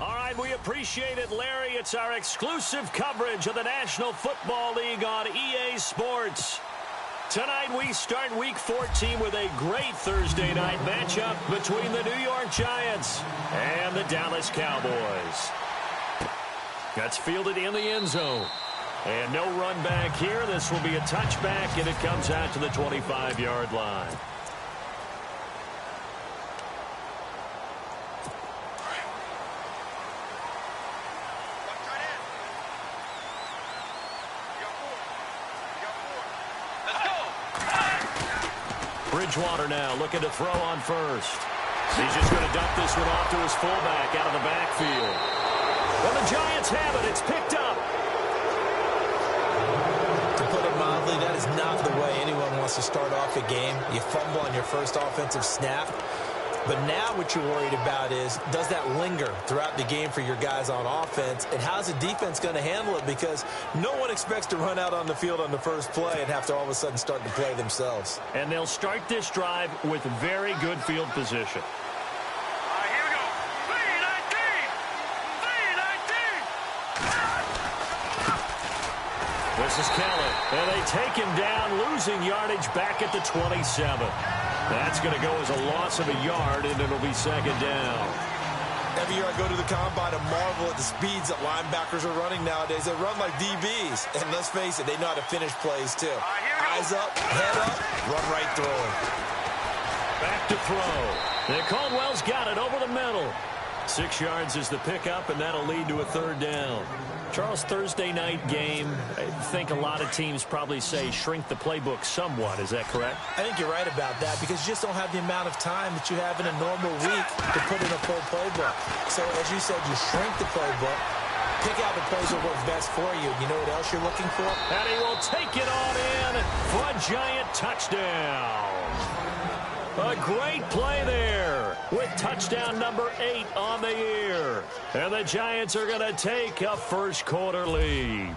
All right, we appreciate it, Larry. It's our exclusive coverage of the National Football League on EA Sports. Tonight we start Week 14 with a great Thursday night matchup between the New York Giants and the Dallas Cowboys. That's fielded in the end zone. And no run back here. This will be a touchback, and it comes out to the 25-yard line. Bridgewater now looking to throw on first. He's just going to dump this one off to his fullback out of the backfield. Well, the Giants have it. It's picked up. To put it mildly, that is not the way anyone wants to start off a game. You fumble on your first offensive snap. But now what you're worried about is, does that linger throughout the game for your guys on offense? And how's the defense going to handle it? Because no one expects to run out on the field on the first play and have to all of a sudden start to play themselves. And they'll start this drive with very good field position. Here we go. 3-19. This is Kelly. And they take him down, losing yardage back at the 27. That's going to go as a loss of a yard, and it'll be second down. Every year I go to the combine and marvel at the speeds that linebackers are running nowadays. They run like DBs. And let's face it, they know how to finish plays, too. Eyes up, head up, run right through them. Back to throw. And Caldwell's got it over the middle. 6 yards is the pickup, and that'll lead to a third down. Charles, Thursday night game, I think a lot of teams probably say shrink the playbook somewhat. Is that correct? I think you're right about that because you just don't have the amount of time that you have in a normal week to put in a full playbook. So, as you said, you shrink the playbook, pick out the plays that work best for you. You know what else you're looking for? And he will take it on in for a Giant touchdown. A great play there with touchdown number 8 on the year. And the Giants are going to take a first-quarter lead.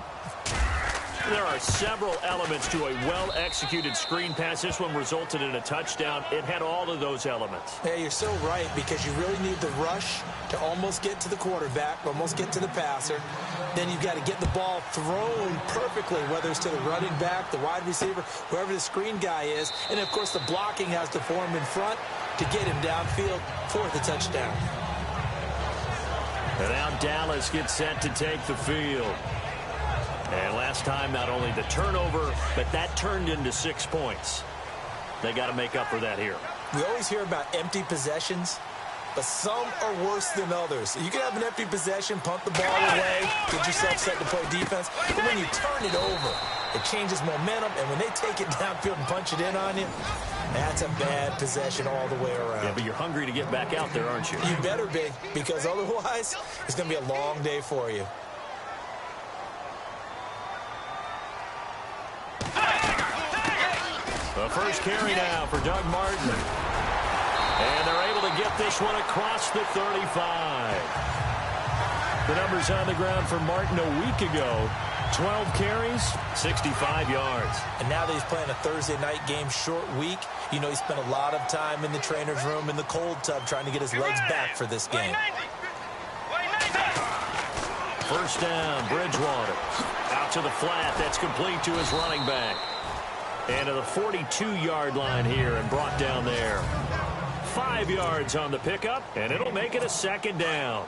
There are several elements to a well-executed screen pass. This one resulted in a touchdown. It had all of those elements. Yeah, you're so right because you really need the rush to almost get to the quarterback, almost get to the passer. Then you've got to get the ball thrown perfectly, whether it's to the running back, the wide receiver, whoever the screen guy is. And, of course, the blocking has to form in front to get him downfield for the touchdown. And now Dallas gets set to take the field. And last time, not only the turnover, but that turned into 6 points. They got to make up for that here. We always hear about empty possessions, but some are worse than others. You can have an empty possession, punt the ball away, get yourself set to play defense. But when you turn it over, it changes momentum. And when they take it downfield and punch it in on you, that's a bad possession all the way around. Yeah, but you're hungry to get back out there, aren't you? You better be, because otherwise, it's going to be a long day for you. The first carry now for Doug Martin. And they're able to get this one across the 35. The numbers on the ground for Martin a week ago. 12 carries, 65 yards. And now that he's playing a Thursday night game, short week, you know he spent a lot of time in the trainer's room in the cold tub trying to get his legs back for this game. First down, Bridgewater. Out to the flat. That's complete to his running back. And to the 42-yard line here and brought down there. 5 yards on the pickup, and it'll make it a second down.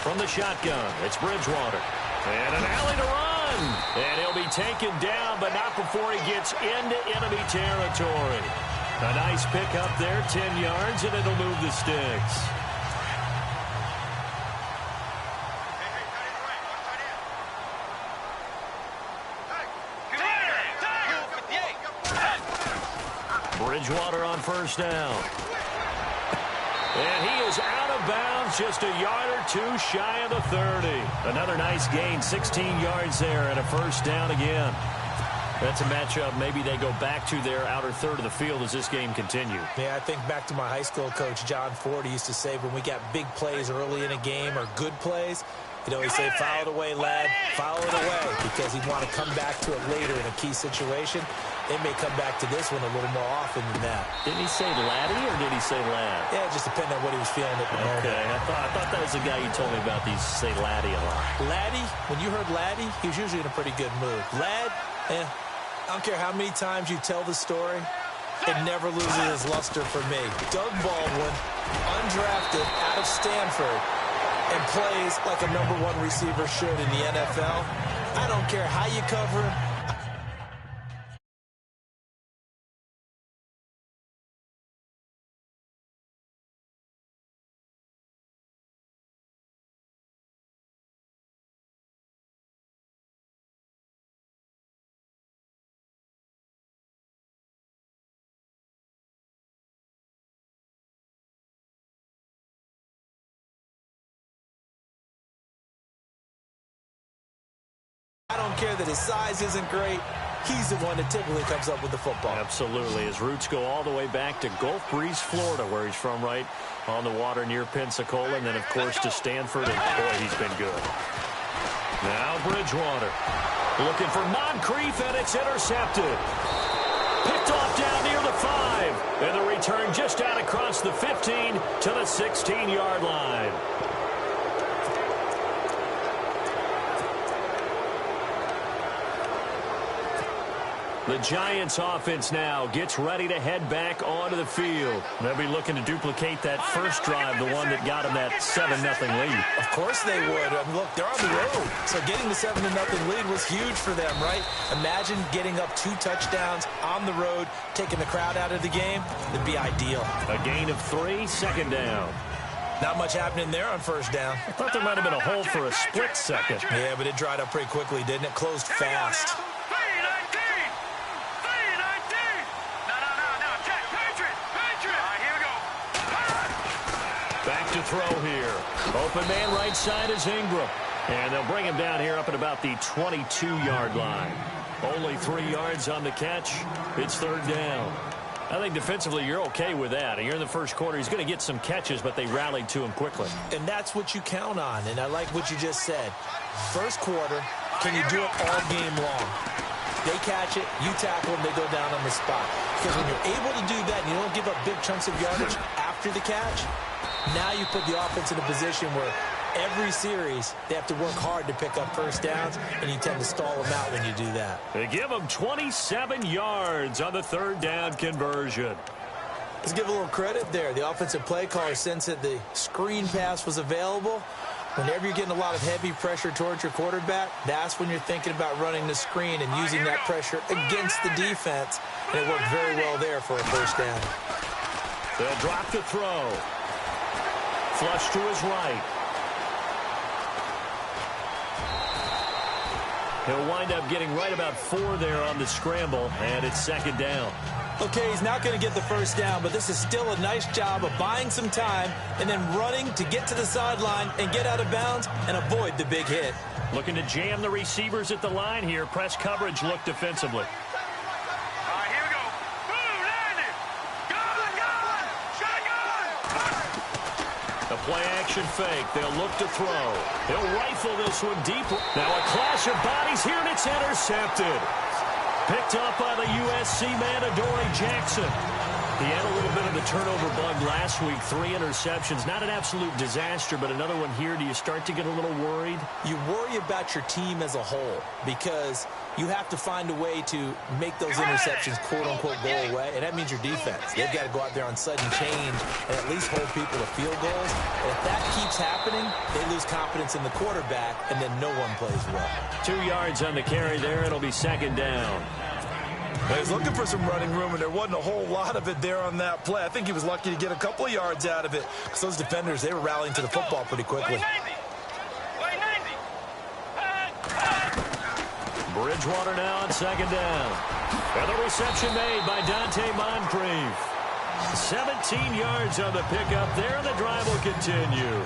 From the shotgun, it's Bridgewater. And an alley to run. And he'll be taken down, but not before he gets into enemy territory. A nice pickup there, 10 yards, and it'll move the sticks. Bridgewater on first down. And he is out of bounds, just a yard or two shy of the 30. Another nice gain, 16 yards there, and a first down again. That's a matchup. Maybe they go back to their outer third of the field as this game continues. Yeah, I think back to my high school coach, John Ford. He used to say when we got big plays early in a game or good plays, You know, he say, file it away, lad, file it away, because he'd want to come back to it later in a key situation. They may come back to this one a little more often than that. Didn't he say laddie or did he say lad? Yeah, just depending on what he was feeling at the moment. Okay, I thought that was the guy you told me about. These say laddie a lot. Laddie, when you heard laddie, he was usually in a pretty good mood. Lad, I don't care how many times you tell the story, it never loses its luster for me. Doug Baldwin, undrafted out of Stanford, and plays like a #1 receiver should in the NFL. I don't care how you cover him. I don't care that his size isn't great. He's the one that typically comes up with the football. Absolutely. His roots go all the way back to Gulf Breeze, Florida, where he's from, right on the water near Pensacola, and then, of course, to Stanford, and, boy, he's been good. Now Bridgewater looking for Moncrief, and it's intercepted. Picked off down near the 5, and the return just out across the 15 to the 16-yard line. The Giants offense now gets ready to head back onto the field. They'll be looking to duplicate that first drive, the one that got them that 7-0 lead. Of course they would. I mean, look, they're on the road. So getting the 7-0 lead was huge for them, right? Imagine getting up 2 touchdowns on the road, taking the crowd out of the game. It'd be ideal. A gain of 3, second down. Not much happening there on first down. I thought there might have been a hole for a split second. Yeah, but it dried up pretty quickly, didn't it? Closed fast. Back to throw here. Open man right side is Ingram. And they'll bring him down here up at about the 22-yard line. Only 3 yards on the catch. It's third down. I think defensively you're okay with that. And you're in the first quarter. He's going to get some catches, but they rallied to him quickly. And that's what you count on. And I like what you just said. First quarter, can you do it all game long? They catch it, you tackle them, they go down on the spot. Because when you're able to do that and you don't give up big chunks of yardage after the catch, now you put the offense in a position where every series they have to work hard to pick up first downs, and you tend to stall them out when you do that. They give them 27 yards on the third down conversion. Let's give a little credit there. The offensive play caller sensed that the screen pass was available. Whenever you're getting a lot of heavy pressure towards your quarterback, that's when you're thinking about running the screen and using that pressure against the defense. And it worked very well there for a first down. They'll drop the throw. Flush to his right. He'll wind up getting right about 4 there on the scramble, and it's second down. Okay, he's not going to get the first down, but this is still a nice job of buying some time and then running to get to the sideline and get out of bounds and avoid the big hit. Looking to jam the receivers at the line here. Press coverage look defensively. Here we go. Boom, landed. Going. Shotgun. A play-action fake. They'll look to throw. They'll rifle this one deep. Now a clash of bodies here, and it's intercepted. Picked up by the USC man, Adoree Jackson. He had a little bit of the turnover bug last week. 3 interceptions. Not an absolute disaster, but another one here. Do you start to get a little worried? You worry about your team as a whole because you have to find a way to make those interceptions, quote-unquote, go away, and that means your defense. They've got to go out there on sudden change and at least hold people to field goals. And if that keeps happening, they lose confidence in the quarterback, and then no one plays well. 2 yards on the carry there. It'll be second down. He was looking for some running room, and there wasn't a whole lot of it there on that play. I think he was lucky to get a couple of yards out of it because those defenders, they were rallying to the football pretty quickly. Bridgewater now on second down. And the reception made by Dante Moncrief. 17 yards on the pickup there, and the drive will continue.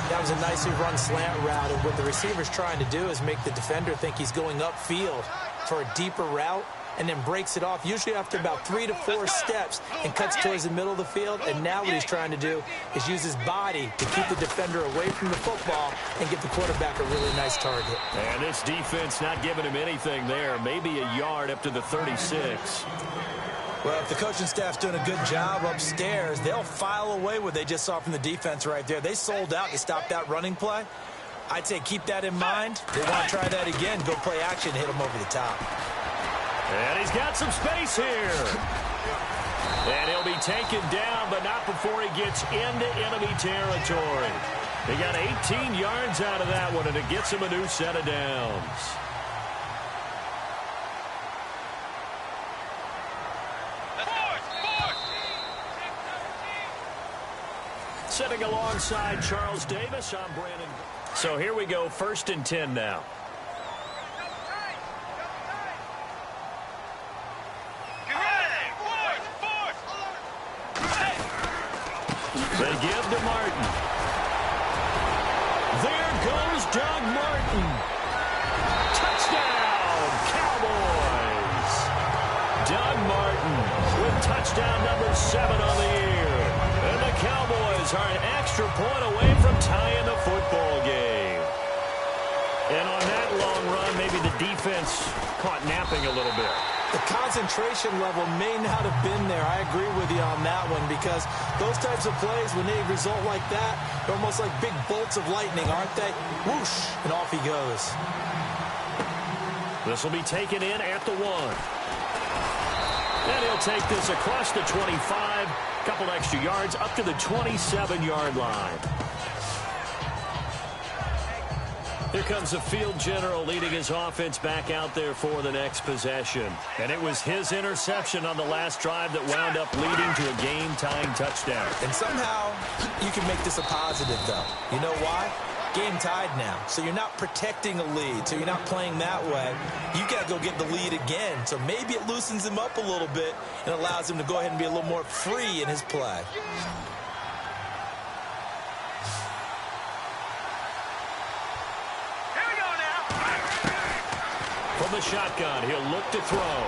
That was a nicely run slant route, and what the receiver's trying to do is make the defender think he's going upfield for a deeper route, and then breaks it off, usually after about 3 to 4 steps, and cuts towards the middle of the field. And now what he's trying to do is use his body to keep the defender away from the football and give the quarterback a really nice target. And this defense not giving him anything there. Maybe a yard up to the 36. Well, if the coaching staff's doing a good job upstairs, they'll file away what they just saw from the defense right there. They sold out to stop that running play. I'd say keep that in mind. They want to try that again, go play action, hit them over the top. And he's got some space here. And he'll be taken down, but not before he gets into enemy territory. They got 18 yards out of that one, and it gets him a new set of downs. Sitting alongside Charles Davis, I'm Brandon. So here we go, 1st and 10 now. They give to Martin. There goes Doug Martin. Touchdown, Cowboys. Doug Martin with touchdown number 7 on the year. And the Cowboys are an extra point away from tying the football game. And on that long run, maybe the defense caught napping a little bit. The concentration level may not have been there. I agree with you on that one, because those types of plays, when they result like that, they're almost like big bolts of lightning, aren't they? Whoosh, and off he goes. This will be taken in at the 1. And he'll take this across the 25, a couple extra yards up to the 27-yard line. Here comes the field general leading his offense back out there for the next possession. And it was his interception on the last drive that wound up leading to a game-tying touchdown. And somehow you can make this a positive, though. You know why? Game tied now. So you're not protecting a lead. So you're not playing that way. You got to go get the lead again. So maybe it loosens him up a little bit and allows him to go ahead and be a little more free in his play. From the shotgun, he'll look to throw.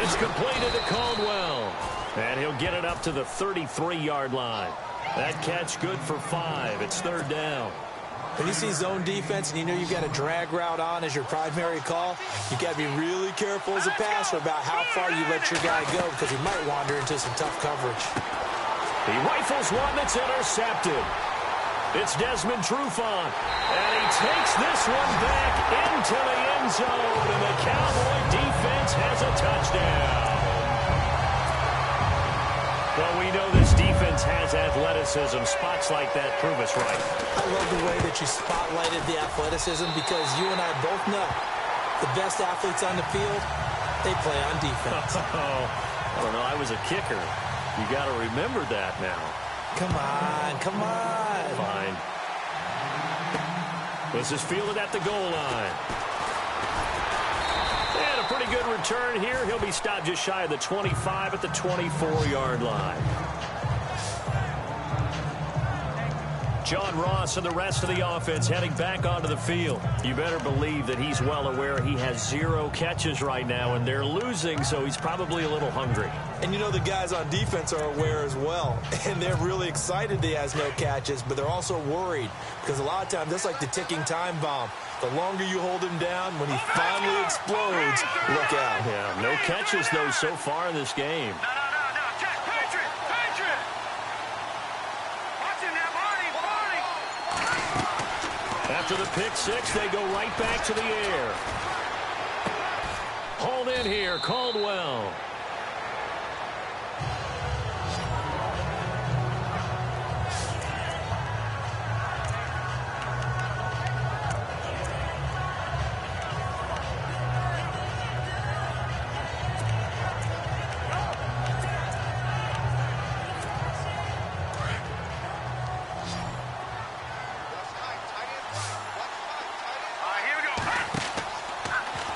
It's completed to Caldwell. And he'll get it up to the 33-yard line. That catch good for 5. It's 3rd down. When you see zone defense and you know you've got a drag route on as your primary call, you got to be really careful as a passer about how far you let your guy go, because he might wander into some tough coverage. He rifles one that's intercepted. It's Desmond Trufant, and he takes this one back into the end zone, and the Cowboy defense has a touchdown. Well, we know this defense has athleticism. Spots like that prove us right. I love the way that you spotlighted the athleticism, because you and I both know the best athletes on the field, they play on defense. I don't know. I was a kicker. You got to remember that now. Come on, come on. Fine. This is fielded at the goal line. And a pretty good return here. He'll be stopped just shy of the 25 at the 24-yard line. John Ross and the rest of the offense heading back onto the field. You better believe that he's well aware he has 0 catches right now, and they're losing, so he's probably a little hungry. And you know the guys on defense are aware as well, and they're really excited he has no catches, but they're also worried, because a lot of times that's like the ticking time bomb. The longer you hold him down, when he finally explodes, look out. Yeah, no catches, though, so far in this game. After the pick 6, they go right back to the air. Hauled in here, Caldwell.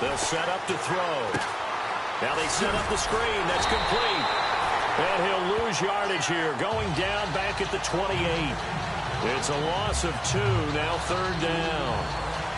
They'll set up to throw. Now they set up the screen. That's complete. And he'll lose yardage here. Going down back at the 28. It's a loss of 2. Now 3rd down.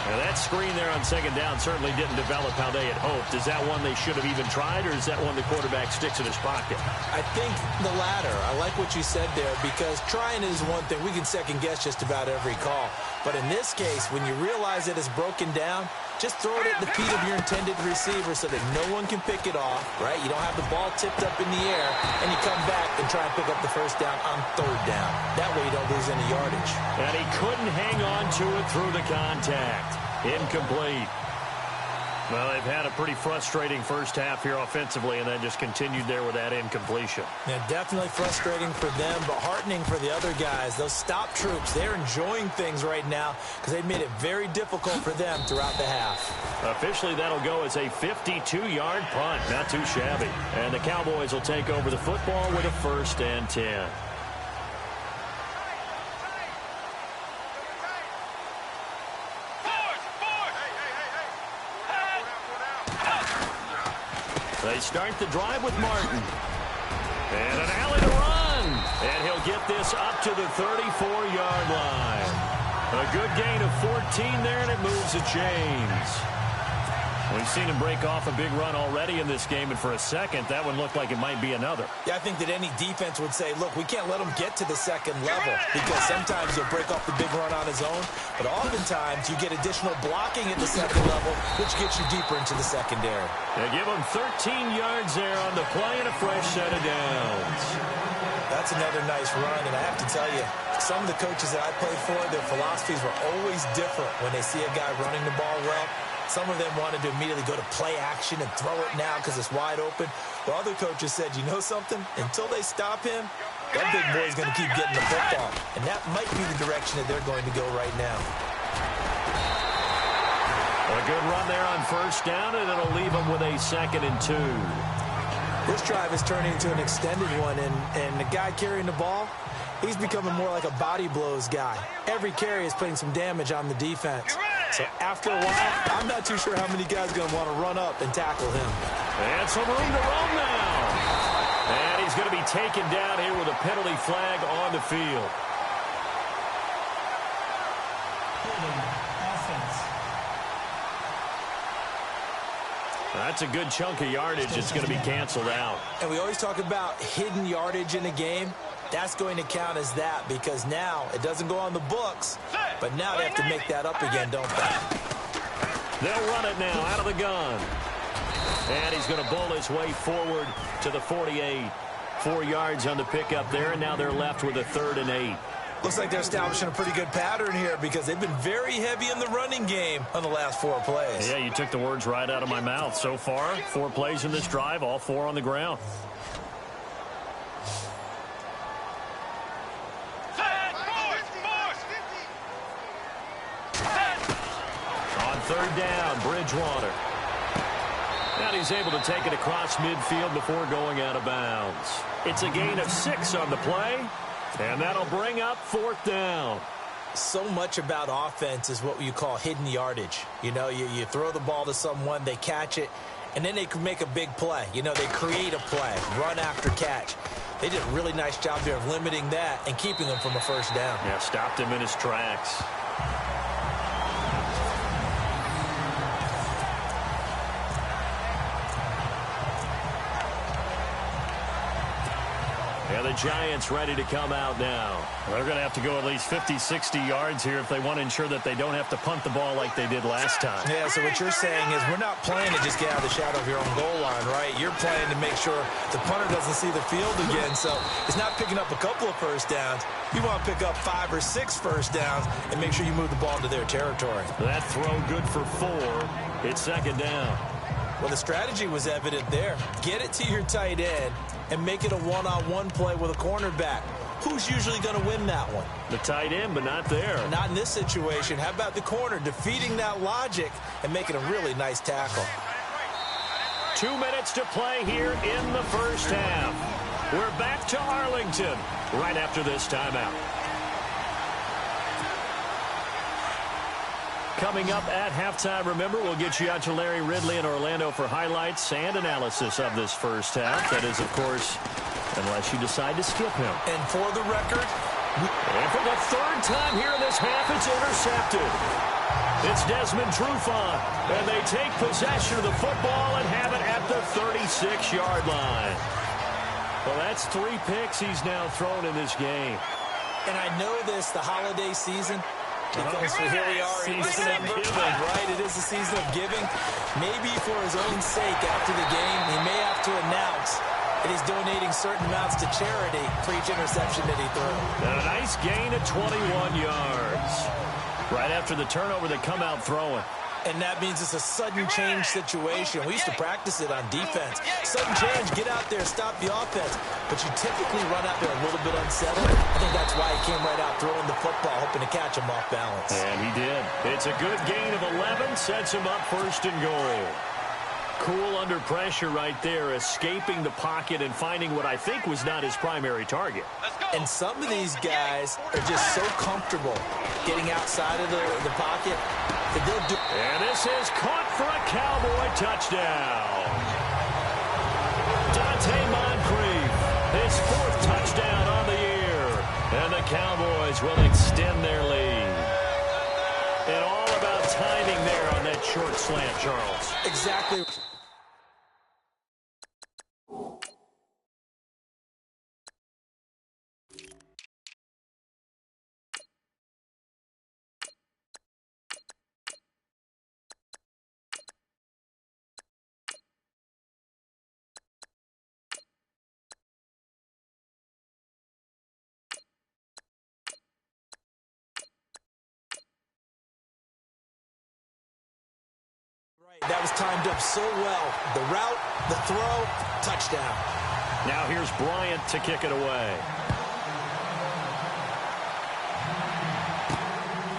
Now that screen there on second down certainly didn't develop how they had hoped. Is that one they should have even tried, or is that one the quarterback sticks in his pocket? I think the latter. I like what you said there, because trying is one thing. We can second-guess just about every call. But in this case, when you realize that it's broken down, just throw it at the feet of your intended receiver so that no one can pick it off, right? You don't have the ball tipped up in the air, and you come back and try and pick up the first down on third down. That way you don't lose any yardage. And he couldn't hang on to it through the contact. Incomplete. Well, they've had a pretty frustrating first half here offensively, and then just continued there with that incompletion. Yeah, definitely frustrating for them, but heartening for the other guys. Those stop troops, they're enjoying things right now because they've made it very difficult for them throughout the half. Officially, that'll go as a 52-yard punt. Not too shabby. And the Cowboys will take over the football with a 1st and 10. They start the drive with Martin. And an alley to run. And he'll get this up to the 34-yard line. A good gain of 14 there, and it moves to James. We've seen him break off a big run already in this game, and for a second, that one looked like it might be another. Yeah, I think that any defense would say, look, we can't let him get to the second level, because sometimes he'll break off the big run on his own, but oftentimes you get additional blocking at the second level, which gets you deeper into the secondary. They give him 13 yards there on the play and a fresh set of downs. That's another nice run, and I have to tell you, some of the coaches that I played for, their philosophies were always different when they see a guy running the ball well. Some of them wanted to immediately go to play action and throw it now because it's wide open. While other coaches said, you know something? Until they stop him, that big boy's going to keep getting the football. And that might be the direction that they're going to go right now. A good run there on 1st down, and it'll leave them with a 2nd and 2. This drive is turning into an extended one, and the guy carrying the ball, he's becoming more like a body blows guy. Every carry is putting some damage on the defense. So after a while, I'm not too sure how many guys are going to want to run up and tackle him. And some room to roam now. And he's going to be taken down here with a penalty flag on the field. That's a good chunk of yardage. It's going to be canceled out. And we always talk about hidden yardage in a game. That's going to count as that, because now it doesn't go on the books, but now they have to make that up again, don't they? They'll run it now out of the gun. And he's going to bowl his way forward to the 48. 4 yards on the pickup there, and now they're left with a 3rd and 8. Looks like they're establishing a pretty good pattern here, because they've been very heavy in the running game on the last 4 plays. Yeah, you took the words right out of my mouth. So far, 4 plays in this drive, all 4 on the ground. On 3rd down, Bridgewater. And he's able to take it across midfield before going out of bounds. It's a gain of 6 on the play, and that'll bring up 4th down. So much about offense is what you call hidden yardage. You know, you throw the ball to someone, they catch it, and then they can make a big play. You know, they create a play, run after catch. They did a really nice job there of limiting that and keeping them from a 1st down. Yeah, stopped him in his tracks. Yeah, the Giants ready to come out now. They're going to have to go at least 50, 60 yards here if they want to ensure that they don't have to punt the ball like they did last time. Yeah, so what you're saying is we're not playing to just get out of the shadow of your own goal line, right? You're playing to make sure the punter doesn't see the field again. So it's not picking up a couple of 1st downs. You want to pick up 5 or 6 1st downs and make sure you move the ball into their territory. That throw good for 4. It's 2nd down. Well, the strategy was evident there. Get it to your tight end and make it a one-on-one play with a cornerback. Who's usually going to win that one? The tight end, but not there. Not in this situation. How about the corner defeating that logic and making a really nice tackle? 2 minutes to play here in the 1st half. We're back to Arlington right after this timeout. Coming up at halftime, remember, we'll get you out to Larry Ridley in Orlando for highlights and analysis of this 1st half. That is, of course, unless you decide to skip him. And for the record, and for the 3rd time here in this half, it's intercepted. It's Desmond Trufant, and they take possession of the football and have it at the 36-yard line. Well, that's 3 picks he's now thrown in this game. And I know this, the holiday season, because here we are in December, right? It is the season of giving. Maybe for his own sake after the game, he may have to announce that he's donating certain amounts to charity for each interception that he threw. And a nice gain of 21 yards. Right after the turnover, they come out throwing. And that means it's a sudden change situation. We used to practice it on defense. Sudden change, get out there, stop the offense. But you typically run out there a little bit unsettled. I think that's why he came right out throwing the football, hoping to catch him off balance. And he did. It's a good gain of 11, sets him up 1st and goal. Cool under pressure right there, escaping the pocket and finding what I think was not his primary target. And some of these guys are just so comfortable getting outside of the pocket that they'll do. And this is caught for a Cowboy touchdown. Dante Moncrief, his 4th touchdown on the year. And the Cowboys will extend their lead. And all about timing there on that short slant, Charles. Exactly. That was timed up so well. The route, the throw, touchdown. Now here's Bryant to kick it away.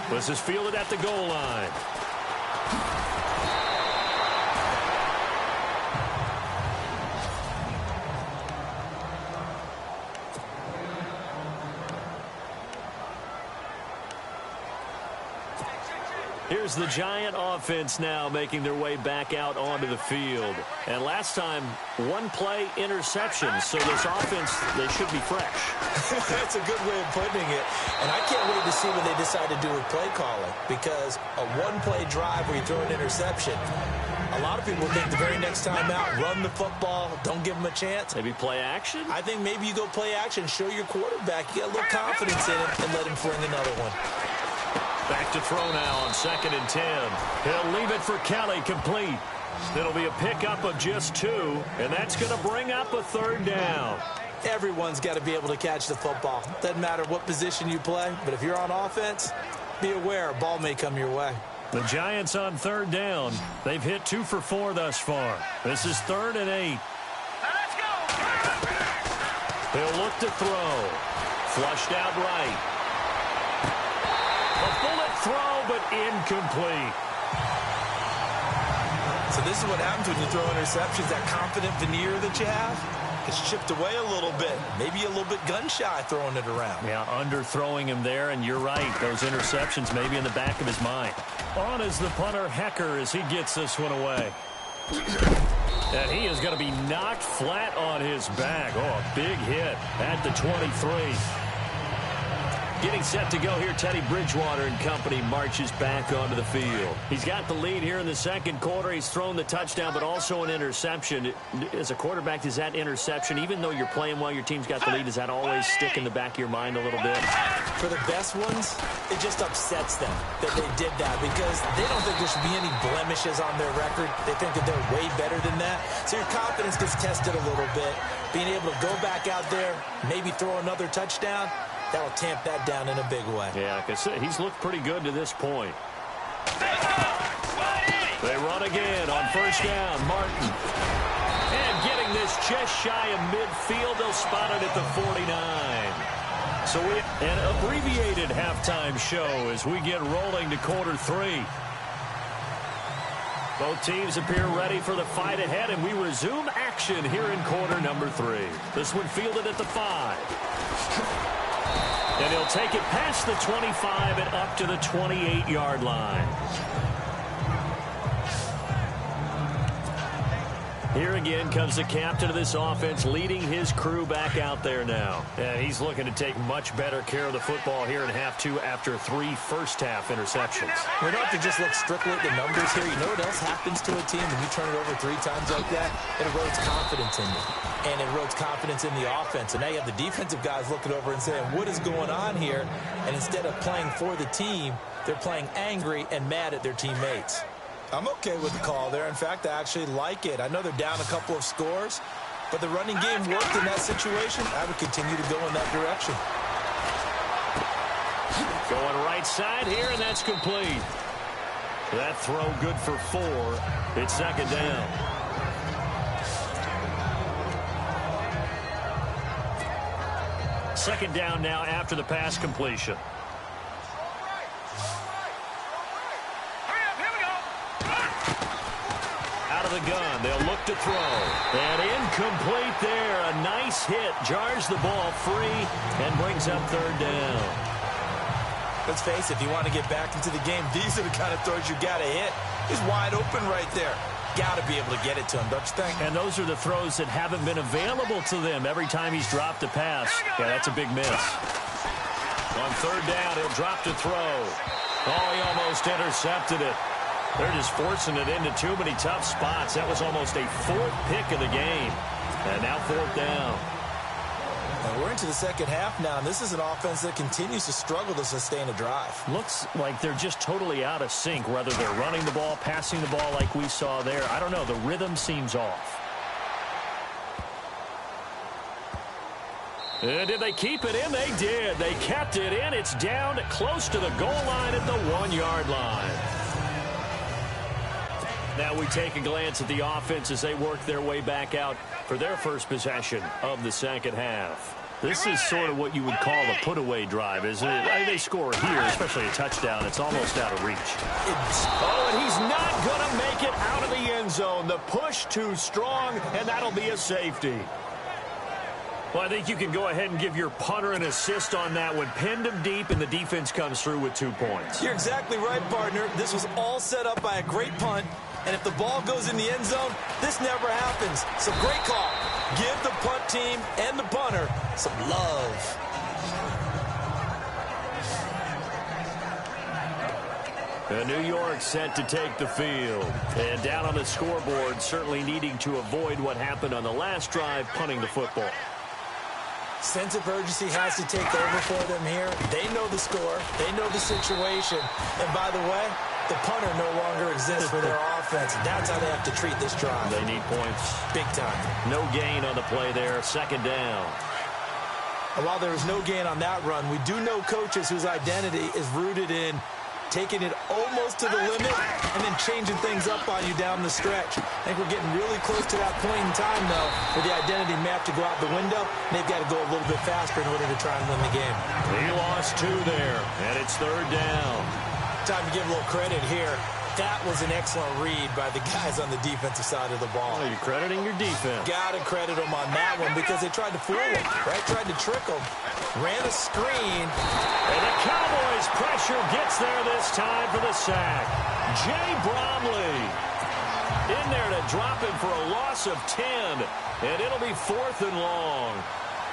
This is fielded at the goal line. Here's the Giant offense now making their way back out onto the field. And last time, 1 play interception. So this offense, they should be fresh. That's a good way of putting it. And I can't wait to see what they decide to do with play calling. Because a 1-play drive where you throw an interception, a lot of people think the very next time out, run the football, don't give them a chance. Maybe play action? I think maybe you go play action, show your quarterback, you get a little confidence in it, and let him fling another one. Back to throw now on 2nd and 10. He'll leave it for Kelly, complete. It'll be a pickup of just 2, and that's going to bring up a 3rd down. Everyone's got to be able to catch the football. Doesn't matter what position you play, but if you're on offense, be aware a ball may come your way. The Giants on 3rd down. They've hit 2 for 4 thus far. This is 3rd and 8. Let's go. He'll look to throw. Flushed out right. A bullet throw, but incomplete. So this is what happens when you throw interceptions. That confident veneer that you have gets chipped away a little bit. Maybe a little bit gun-shy throwing it around. Yeah, underthrowing him there, and you're right. Those interceptions may be in the back of his mind. On is the punter, Hecker, as he gets this one away. And he is going to be knocked flat on his back. Oh, a big hit at the 23. Getting set to go here, Teddy Bridgewater and company marches back onto the field. He's got the lead here in the 2nd quarter. He's thrown the touchdown, but also an interception. As a quarterback, does that interception, even though you're playing well, your team's got the lead, does that always stick in the back of your mind a little bit? For the best ones, it just upsets them that they did that because they don't think there should be any blemishes on their record. They think that they're way better than that. So your confidence gets tested a little bit. Being able to go back out there, maybe throw another touchdown, that'll tamp that down in a big way. Yeah, because he's looked pretty good to this point. They run again on 1st down. Martin. And getting this just shy of midfield. They'll spot it at the 49. So an abbreviated halftime show as we get rolling to quarter 3. Both teams appear ready for the fight ahead, and we resume action here in quarter number 3. This one fielded at the 5. And he'll take it past the 25 and up to the 28-yard line. Here again comes the captain of this offense, leading his crew back out there now. And he's looking to take much better care of the football here in half two after 3 first-half interceptions. We don't have to just look strictly at the numbers here. You know what else happens to a team when you turn it over 3 times like that? It erodes confidence in you. And it erodes confidence in the offense. And now you have the defensive guys looking over and saying, what is going on here? And instead of playing for the team, they're playing angry and mad at their teammates. I'm okay with the call there. In fact, I actually like it. I know they're down a couple of scores, but the running game worked in that situation. I would continue to go in that direction. Going right side here, and that's complete. That throw good for 4. It's second down. Second down now after the pass completion. The gun. They'll look to throw. And incomplete there. A nice hit. Jars the ball free and brings up third down. Let's face it, if you want to get back into the game, these are the kind of throws you got to hit. He's wide open right there. Got to be able to get it to him, don't you think? And those are the throws that haven't been available to them every time he's dropped a pass. Yeah, that's a big miss. On third down, he'll drop to throw. Oh, he almost intercepted it. They're just forcing it into too many tough spots. That was almost a 4th pick of the game. And now 4th down. And we're into the second half now, and this is an offense that continues to struggle to sustain a drive. Looks like they're just totally out of sync, whether they're running the ball, passing the ball like we saw there. I don't know. The rhythm seems off. And did they keep it in? They did. They kept it in. It's down close to the goal line at the 1-yard line. Now we take a glance at the offense as they work their way back out for their first possession of the second half. This is sort of what you would call a put-away drive, isn't it? They score here, especially a touchdown. It's almost out of reach. Oh, and he's not going to make it out of the end zone. The push too strong, and that'll be a safety. Well, I think you can go ahead and give your punter an assist on that one. Pinned him deep, and the defense comes through with 2 points. You're exactly right, partner. This was all set up by a great punt. And if the ball goes in the end zone, this never happens. So great call. Give the punt team and the punter some love. And New York set to take the field. And down on the scoreboard, certainly needing to avoid what happened on the last drive, punting the football. Sense of urgency has to take over for them here. They know the score. They know the situation. And by the way, the punter no longer exists for their offense. That's how they have to treat this drive. They need points. Big time. No gain on the play there. Second down. And while there was no gain on that run, we do know coaches whose identity is rooted in taking it almost to the limit and then changing things up on you down the stretch. I think we're getting really close to that point in time, though, where the identity may have to go out the window, and they've got to go a little bit faster in order to try and win the game. He lost 2 there, and it's third down. Time to give a little credit here. That was an excellent read by the guys on the defensive side of the ball. Oh, you're crediting your defense. Got to credit them on that one because they tried to fool him, right? Tried to trick him. Ran a screen. And the Cowboys' pressure gets there this time for the sack. Jay Bromley in there to drop him for a loss of 10. And it'll be 4th and long.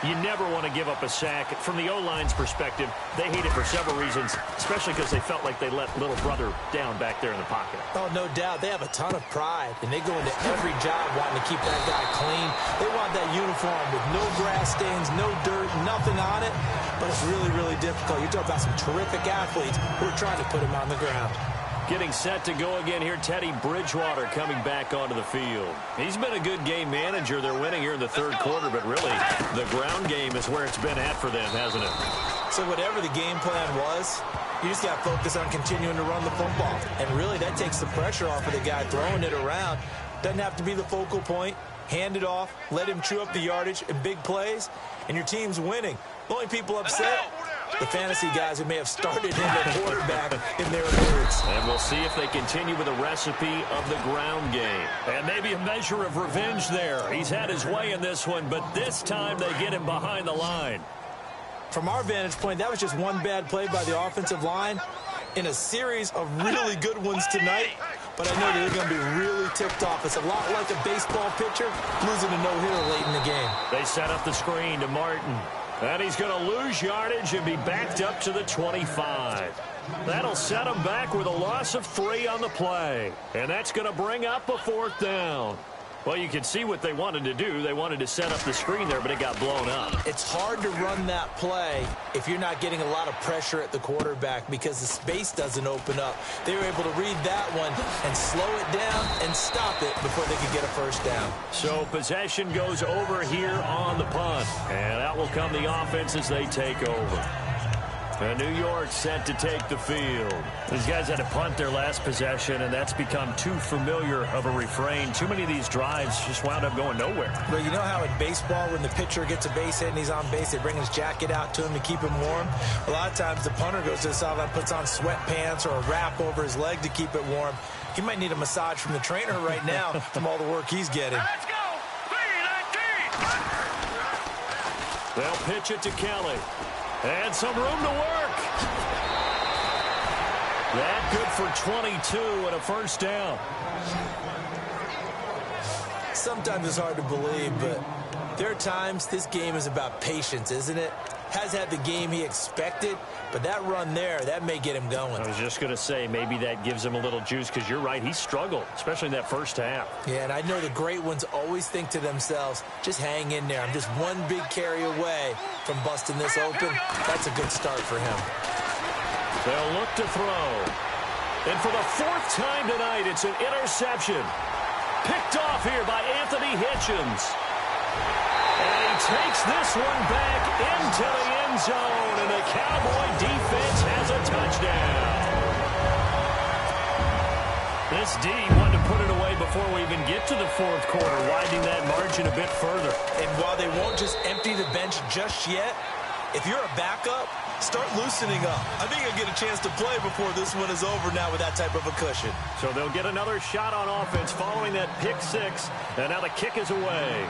You never want to give up a sack. From the O-line's perspective, they hate it for several reasons, especially because they felt like they let little brother down back there in the pocket. Oh, no doubt. They have a ton of pride, and they go into every job wanting to keep that guy clean. They want that uniform with no grass stains, no dirt, nothing on it. But it's really, really difficult. You're talking about some terrific athletes who are trying to put him on the ground. Getting set to go again here, Teddy Bridgewater coming back onto the field. He's been a good game manager. They're winning here in the third quarter, but really the ground game is where it's been at for them, hasn't it? So whatever the game plan was, you just got to focus on continuing to run the football. And really that takes the pressure off of the guy throwing it around. Doesn't have to be the focal point. Hand it off, let him chew up the yardage in big plays, and your team's winning. The only people upset, the fantasy guys who may have started him at quarterback in their words. And we'll see if they continue with the recipe of the ground game. And maybe a measure of revenge there. He's had his way in this one, but this time they get him behind the line. From our vantage point, that was just one bad play by the offensive line in a series of really good ones tonight. but I know they're going to be really ticked off. It's a lot like a baseball pitcher losing a no-hitter late in the game. They set up the screen to Martin. And he's going to lose yardage and be backed up to the 25. That'll set him back with a loss of 3 on the play. And that's going to bring up a 4th down. Well, you can see what they wanted to do. They wanted to set up the screen there, but it got blown up. It's hard to run that play if you're not getting a lot of pressure at the quarterback because the space doesn't open up. They were able to read that one and slow it down and stop it before they could get a 1st down. So possession goes over here on the punt. And out will come the offense as they take over. New York set to take the field. These guys had to punt their last possession, and that's become too familiar of a refrain. Too many of these drives just wound up going nowhere. Well, you know how in baseball, when the pitcher gets a base hit and he's on base, they bring his jacket out to him to keep him warm? A lot of times the punter goes to the sideline, puts on sweatpants or a wrap over his leg to keep it warm. He might need a massage from the trainer right now from all the work he's getting. Let's go. 3-19. They'll pitch it to Kelly. And some room to work. That good for 22 and a 1st down. Sometimes it's hard to believe, but there are times this game is about patience, isn't it? Has had the game he expected, but that run there, that may get him going. I was just going to say, maybe that gives him a little juice, because you're right, he struggled, especially in that 1st half. Yeah, and I know the great ones always think to themselves, just hang in there. I'm just one big carry away from busting this open. That's a good start for him. They'll look to throw. And for the 4th time tonight, it's an interception. Picked off here by Anthony Hitchens. And he takes this one back into the end zone, and the Cowboy defense has a touchdown. This D wanted to put it away before we even get to the 4th quarter, widening that margin a bit further. And while they won't just empty the bench just yet, if you're a backup, start loosening up. I think you'll get a chance to play before this one is over now with that type of a cushion. So they'll get another shot on offense following that pick 6, and now the kick is away.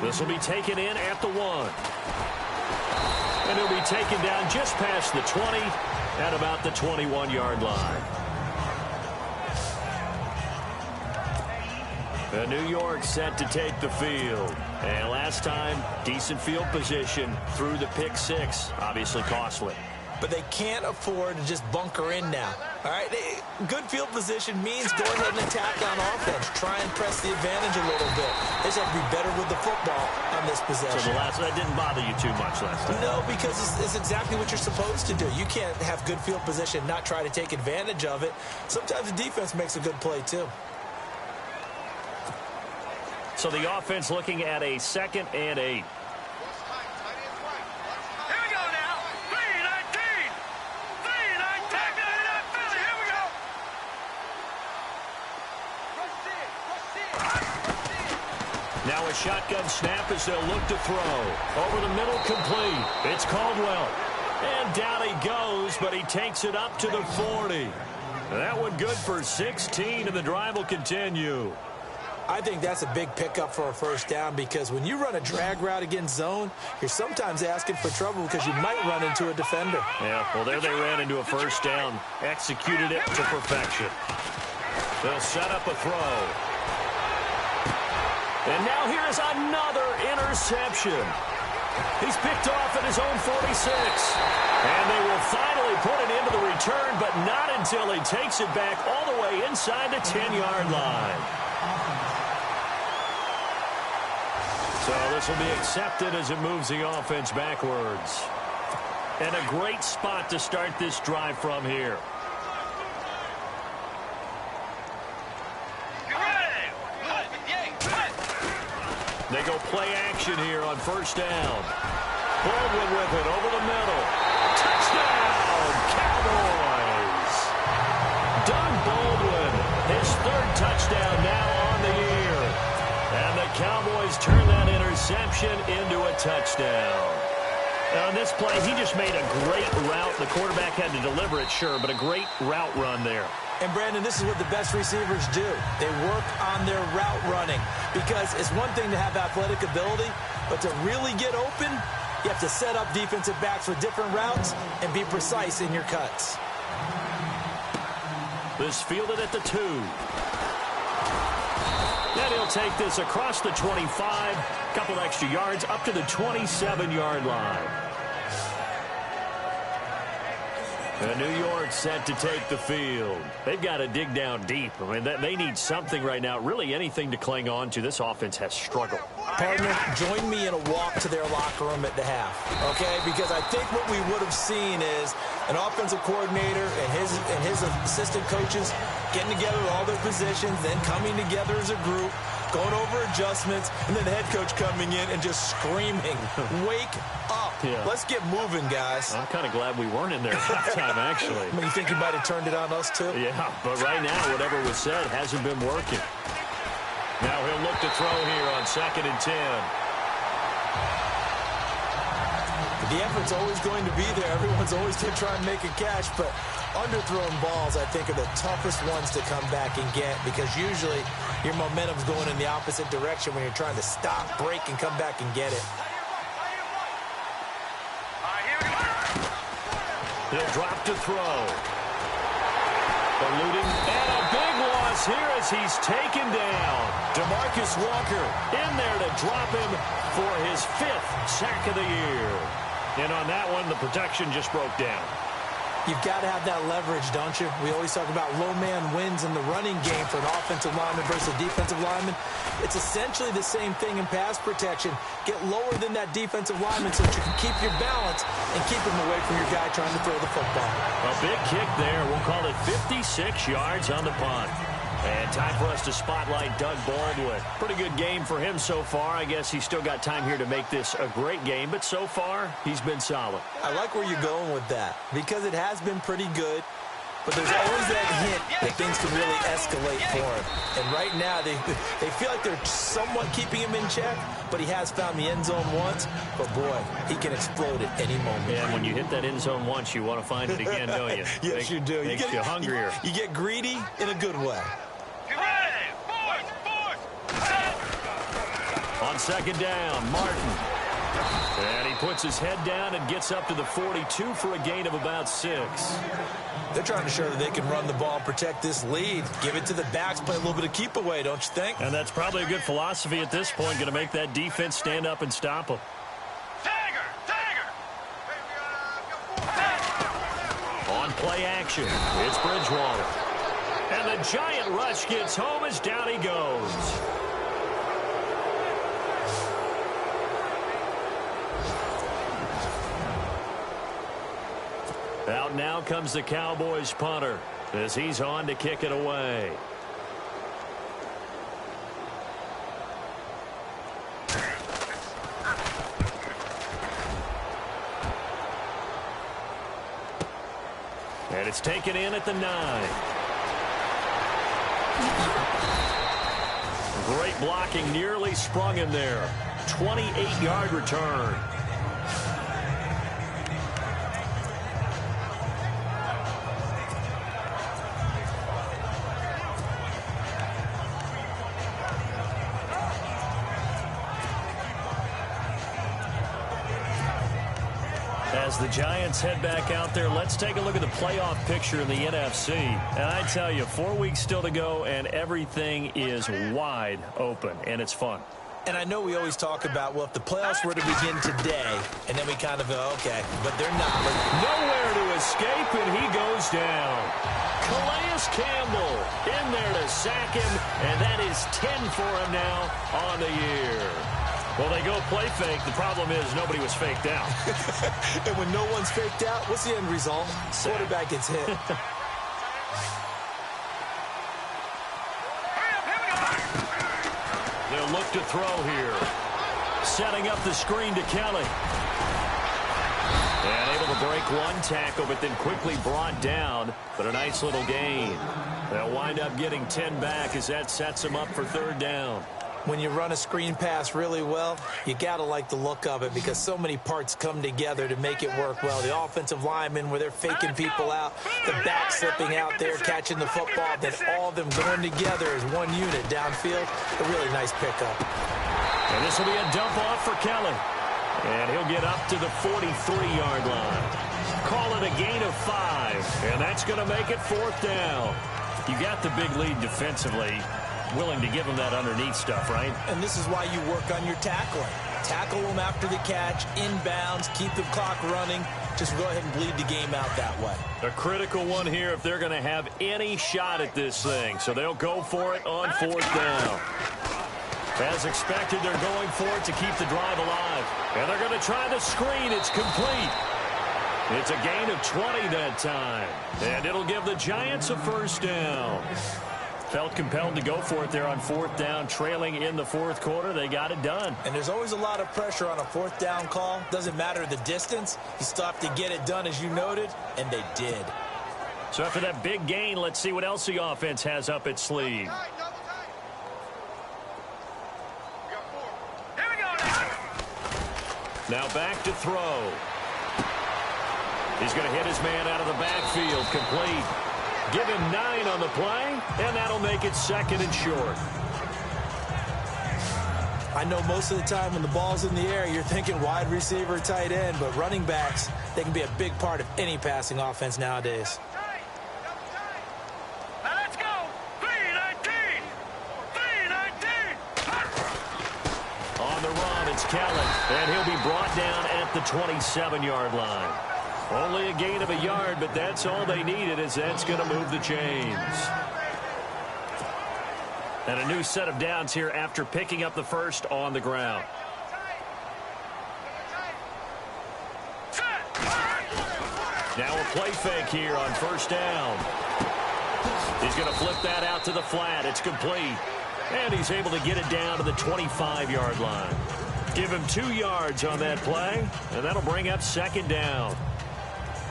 This will be taken in at the 1. And it'll be taken down just past the 20 at about the 21-yard line. New York set to take the field. And last time, decent field position through the pick 6. Obviously costly. But they can't afford to just bunker in now. All right, good field position means go ahead and attack on offense. Try and press the advantage a little bit. They just have to be better with the football on this possession. So that didn't bother you too much last time? No, because it's exactly what you're supposed to do. You can't have good field position and not try to take advantage of it. Sometimes the defense makes a good play, too. So the offense looking at a 2nd and 8. Now a shotgun snap as they'll look to throw. Over the middle, complete. It's Caldwell. And down he goes, but he takes it up to the 40. That one good for 16, and the drive will continue. I think that's a big pickup for a 1st down because when you run a drag route against zone, you're sometimes asking for trouble because you might run into a defender. Yeah, well, there they ran into a 1st down. Executed it to perfection. They'll set up a throw. And now here's another interception. He's picked off at his own 46. And they will finally put it into the return, but not until he takes it back all the way inside the 10-yard line. So this will be accepted as it moves the offense backwards. And a great spot to start this drive from here. They go play action here on 1st down. Baldwin with it over the middle. Touchdown, Cowboys! Doug Baldwin, his 3rd touchdown now on the year. And the Cowboys turn that interception into a touchdown. Now, on this play, he just made a great route. The quarterback had to deliver it, sure, but a great route run there. And, Brandon, this is what the best receivers do. They work on their route running because it's one thing to have athletic ability, but to really get open, you have to set up defensive backs with different routes and be precise in your cuts. This fielded at the 2. Then he'll take this across the 25. Couple extra yards up to the 27-yard line. And New York set to take the field. They've got to dig down deep. I mean, they need something right now, really anything to cling on to. This offense has struggled. Partner, join me in a walk to their locker room at the half, okay? Because I think what we would have seen is an offensive coordinator and his assistant coaches getting together with all their positions, then coming together as a group, going over adjustments, and then the head coach coming in and just screaming, wake up. Yeah. Let's get moving, guys. I'm kind of glad we weren't in there at halftime, actually. I mean, you think he might have turned it on us, too? Yeah, but right now, whatever was said hasn't been working. Now he'll look to throw here on 2nd and 10. The effort's always going to be there. Everyone's always going to try and make a catch, but underthrown balls, I think, are the toughest ones to come back and get because usually your momentum's going in the opposite direction when you're trying to stop, break, and come back and get it. He'll drop to throw. Eluding, and a big loss here as he's taken down. DeMarcus Walker in there to drop him for his 5th sack of the year. And on that one, the protection just broke down. You've got to have that leverage, don't you? We always talk about low man wins in the running game for an offensive lineman versus defensive lineman. It's essentially the same thing in pass protection. Get lower than that defensive lineman so that you can keep your balance and keep him away from your guy trying to throw the football. A big kick there. We'll call it 56 yards on the punt. And time for us to spotlight Doug Baldwin. Pretty good game for him so far. I guess he's still got time here to make this a great game, but so far, he's been solid. I like where you're going with that because it has been pretty good, but there's always that hint that things can really escalate for him. And right now, they feel like they're somewhat keeping him in check, but he has found the end zone once. But, boy, he can explode at any moment. Yeah, and when you hit that end zone once, you want to find it again, don't you? Yes, you do. Makes you hungrier. You get greedy in a good way. On 2nd down, Martin. And he puts his head down and gets up to the 42 for a gain of about 6. They're trying to show that they can run the ball, protect this lead, give it to the backs, play a little bit of keep away, don't you think? And that's probably a good philosophy at this point, going to make that defense stand up and stop them. On play action, it's Bridgewater. And the giant rush gets home as down he goes. Out now comes the Cowboys punter as he's on to kick it away. And it's taken in at the 9. Great blocking, nearly sprung him there. 28-yard return. As the Giants head back out there, let's take a look at the playoff picture in the NFC. And I tell you, 4 weeks still to go, and everything is wide open, and it's fun. And I know we always talk about, well, if the playoffs were to begin today, and then we kind of go, okay, but they're not. Nowhere to escape, and he goes down. Calais Campbell in there to sack him, and that is 10 for him now on the year. Well, they go play fake. The problem is nobody was faked out. And when no one's faked out, what's the end result? Quarterback gets hit. They'll look to throw here. Setting up the screen to Kelly. And able to break one tackle, but then quickly brought down. But a nice little gain. They'll wind up getting 10 back as that sets them up for 3rd down. When you run a screen pass really well, you got to like the look of it because so many parts come together to make it work well. The offensive linemen where they're faking people out, the back slipping out there, catching the football, then all of them going together as one unit downfield. A really nice pickup. And this will be a dump off for Kelly. And he'll get up to the 43-yard line. Call it a gain of 5. And that's going to make it 4th down. You got the big lead defensively, willing to give them that underneath stuff, right? And this is why you work on your tackling. Tackle them after the catch, inbounds, keep the clock running. Just go ahead and bleed the game out that way. A critical one here if they're going to have any shot at this thing. So they'll go for it on fourth down. As expected, they're going for it to keep the drive alive. And they're going to try the screen. It's complete. It's a gain of 20 that time. And it'll give the Giants a first down. Felt compelled to go for it there on fourth down, trailing in the fourth quarter. They got it done. And there's always a lot of pressure on a fourth down call. Doesn't matter the distance. You still have to get it done, as you noted, and they did. So after that big gain, let's see what else the offense has up its sleeve. Now back to throw. He's going to hit his man out of the backfield, complete. Give him 9 on the play, and that'll make it second and short. I know most of the time when the ball's in the air, you're thinking wide receiver, tight end, but running backs, they can be a big part of any passing offense nowadays. Now let's go. 3-19. 3-19. On the run, it's Kellen, and he'll be brought down at the 27-yard line. Only a gain of a yard, but that's all they needed, as that's going to move the chains. And a new set of downs here after picking up the first on the ground. Now a play fake here on first down. He's going to flip that out to the flat. It's complete. And he's able to get it down to the 25-yard line. Give him 2 yards on that play, and that'll bring up second down.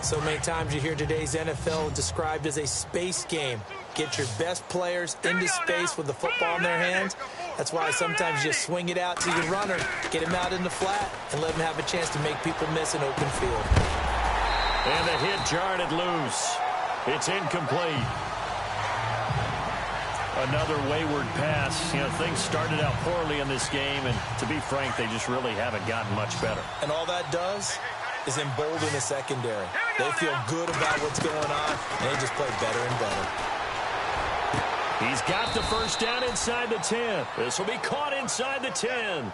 So many times you hear today's NFL described as a space game. Get your best players into space with the football in their hands. That's why sometimes you just swing it out to your runner, get him out in the flat, and let him have a chance to make people miss an open field. And the hit jarred it loose. It's incomplete. Another wayward pass. You know, things started out poorly in this game, and to be frank, they just really haven't gotten much better. And all that does is embolden the secondary. They feel good about what's going on, and they just play better and better. He's got the first down inside the 10. This will be caught inside the 10.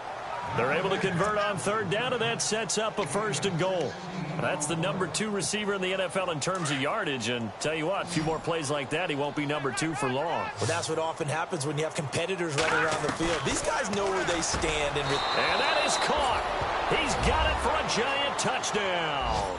They're able to convert on third down, and that sets up a first and goal. That's the number 2 receiver in the NFL in terms of yardage, and tell you what, a few more plays like that, he won't be number 2 for long. Well, that's what often happens when you have competitors running around the field. These guys know where they stand. And that is caught. He's got it for a Giant touchdown.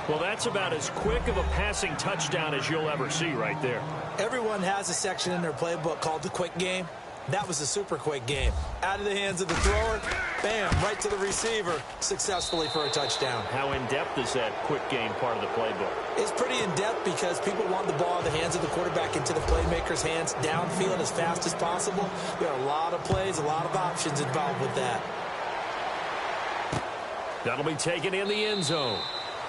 Well, that's about as quick of a passing touchdown as you'll ever see right there. Everyone has a section in their playbook called the quick game. That was a super quick game. Out of the hands of the thrower, bam, right to the receiver, successfully for a touchdown. How in-depth is that quick game part of the playbook? It's pretty in-depth because people want the ball in the hands of the quarterback into the playmaker's hands downfield as fast as possible. There are a lot of plays, a lot of options involved with that. That'll be taken in the end zone.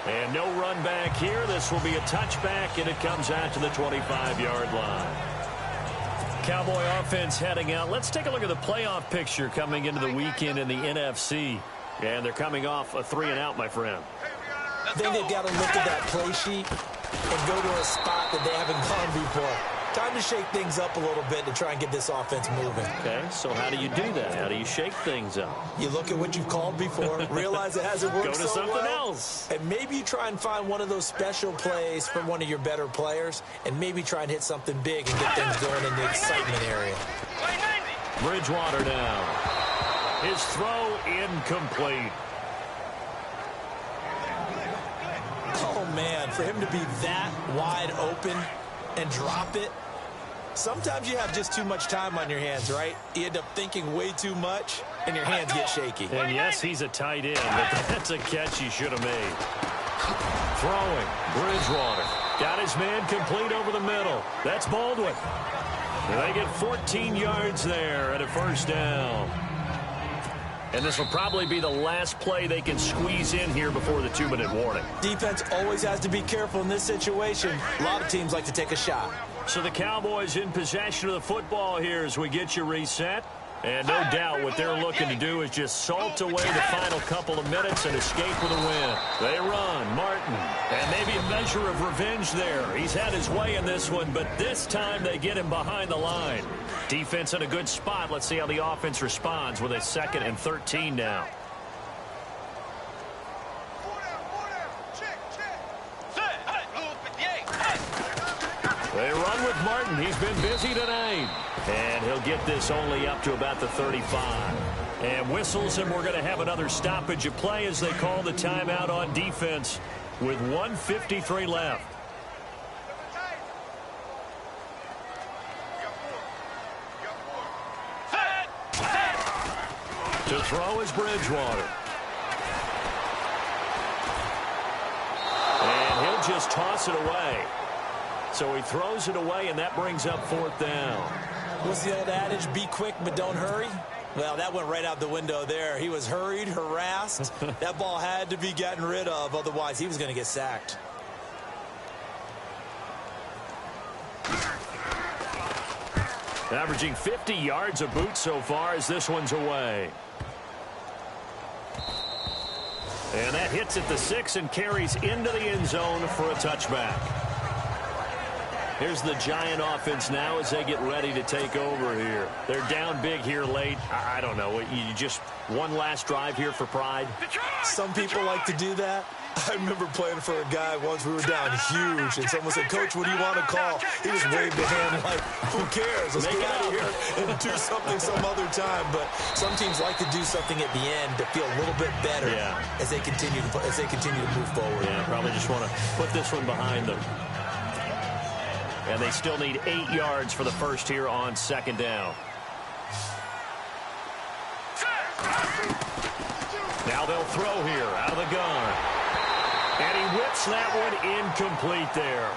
And no run back here. This will be a touchback, and it comes out to the 25-yard line. Cowboy offense heading out. Let's take a look at the playoff picture coming into the weekend in the NFC. And they're coming off a 3-and-out, my friend. I think they've got to look at that play sheet and go to a spot that they haven't gone before. Time to shake things up a little bit to try and get this offense moving. Okay, so how do you do that? How do you shake things up? You look at what you've called before, realize it hasn't worked so well. Go to something else. And maybe you try and find one of those special plays from one of your better players, and maybe try and hit something big and get things going in the excitement area. Bridgewater down. His throw incomplete. Oh, man, for him to be that wide open and drop it. Sometimes you have just too much time on your hands, right? You end up thinking way too much, and your hands get shaky. And yes, he's a tight end, but that's a catch he should have made. Throwing, Bridgewater. Got his man complete over the middle. That's Baldwin. And they get 14 yards there at a first down. And this will probably be the last play they can squeeze in here before the 2-minute warning. Defense always has to be careful in this situation. A lot of teams like to take a shot. So the Cowboys in possession of the football here as we get you reset. And no doubt what they're looking to do is just salt away the final couple of minutes and escape with a win. They run, Martin. And maybe a measure of revenge there. He's had his way in this one, but this time they get him behind the line. Defense in a good spot. Let's see how the offense responds with a 2nd and 13 now. They run with Martin. He's been busy tonight. And he'll get this only up to about the 35. And whistles, and we're going to have another stoppage of play as they call the timeout on defense with 1:53 left. To throw is Bridgewater. And he'll just toss it away. So he throws it away, and that brings up 4th down. What's the old adage, be quick but don't hurry? Well, that went right out the window there. He was hurried, harassed. That ball had to be gotten rid of, otherwise he was going to get sacked. Averaging 50 yards a boot so far as this one's away. And that hits at the 6 and carries into the end zone for a touchback. Here's the Giant offense now as they get ready to take over here. They're down big here late. I don't know. You just one last drive here for pride? Some people like to do that. I remember playing for a guy once. We were down huge, and someone said, "Coach, what do you want to call?" He just waved a hand like, "Who cares? Let's get out of here and do something some other time." But some teams like to do something at the end to feel a little bit better as they continue to move forward. Yeah, probably just want to put this one behind them. And they still need 8 yards for the first here on 2nd down. Now they'll throw here out of the gun. And he whips that one incomplete there.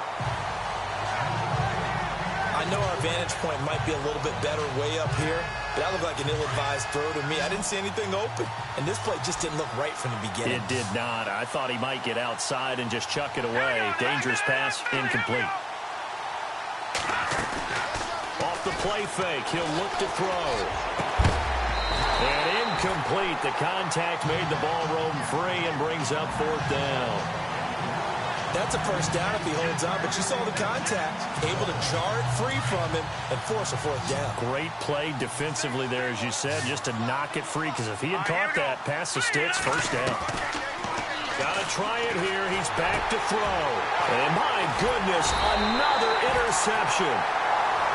I know our vantage point might be a little bit better way up here, but that looked like an ill-advised throw to me. I didn't see anything open, and this play just didn't look right from the beginning. It did not. I thought he might get outside and just chuck it away. Dangerous pass, incomplete. Off the play fake, he'll look to throw. And incomplete. The contact made the ball roam free and brings up 4th down. That's a first down if he holds on, but you saw the contact. Able to jar it free from him and force a 4th down. Great play defensively there, as you said, just to knock it free, because if he had caught that, past the sticks, 1st down. Got to try it here. He's back to throw. And my goodness, another interception.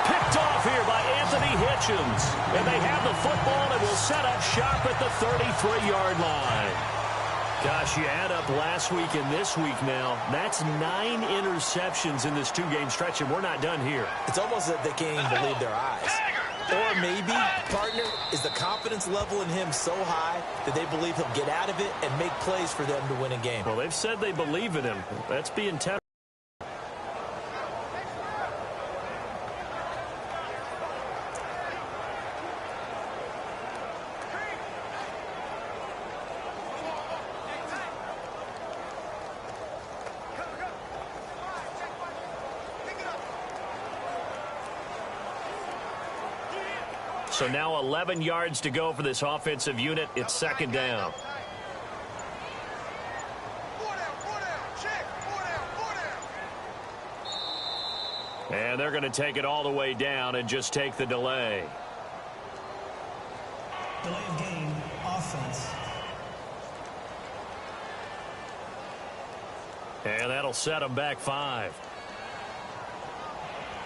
Picked off here by Anthony Hitchens. And they have the football and will set up shop at the 33-yard line. Gosh, you add up last week and this week now. That's 9 interceptions in this 2-game stretch, and we're not done here. It's almost that they can't even believe their eyes. Or maybe, partner, is the confidence level in him so high that they believe he'll get out of it and make plays for them to win a game. Well, they've said they believe in him. That's being tested. So now 11 yards to go for this offensive unit. It's 2nd down. And they're going to take it all the way down and just take the delay. Delay of game, offense. And that'll set them back 5.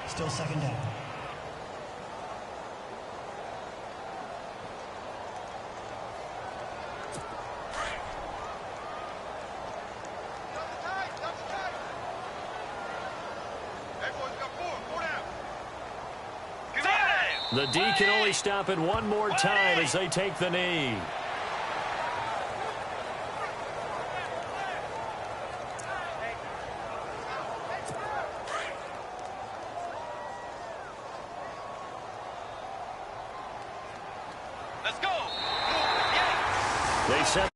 Still 2nd down. The D can only stop it one more time as they take the knee. Let's go. They set